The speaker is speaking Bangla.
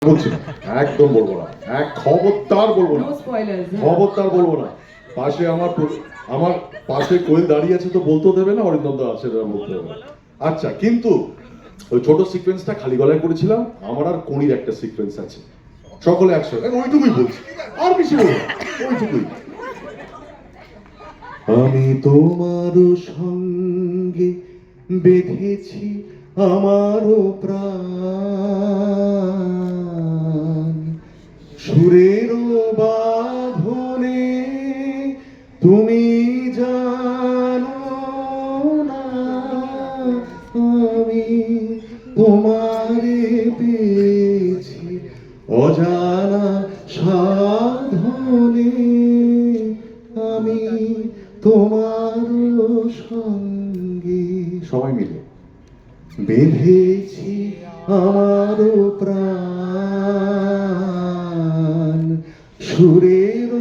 বলছি না, একদম বলবো না, এক খবরদার বলবো না, No spoilers. খবরদার বলবো না। পাশে আমার পাশে কোয়েল দাঁড়িয়ে আছে তো বলতেও দেবে না, অরিন্দম দা আছে এরা বলতে দেবে না। আচ্ছা, কিন্তু ওই ছোট সিকোয়েন্সটা খালি গলায় করেছিলাম। আমার আর কোনির একটা সিকোয়েন্স আছে, সকলে একসঙ্গে, ওইটুকুই বলছি, আর বেশি বলবো না, ওইটুকুই। আমি তোমার সঙ্গে বেঁধেছি আমারও প্রাণ, সুরের বাঁধনে তুমি জানো না আমি তোমারে পেয়েছি অজানা সাধনে, আমি তোমার সঙ্গে সবাই মিলে বেঁধেছি আমার প্রাণ, সুরের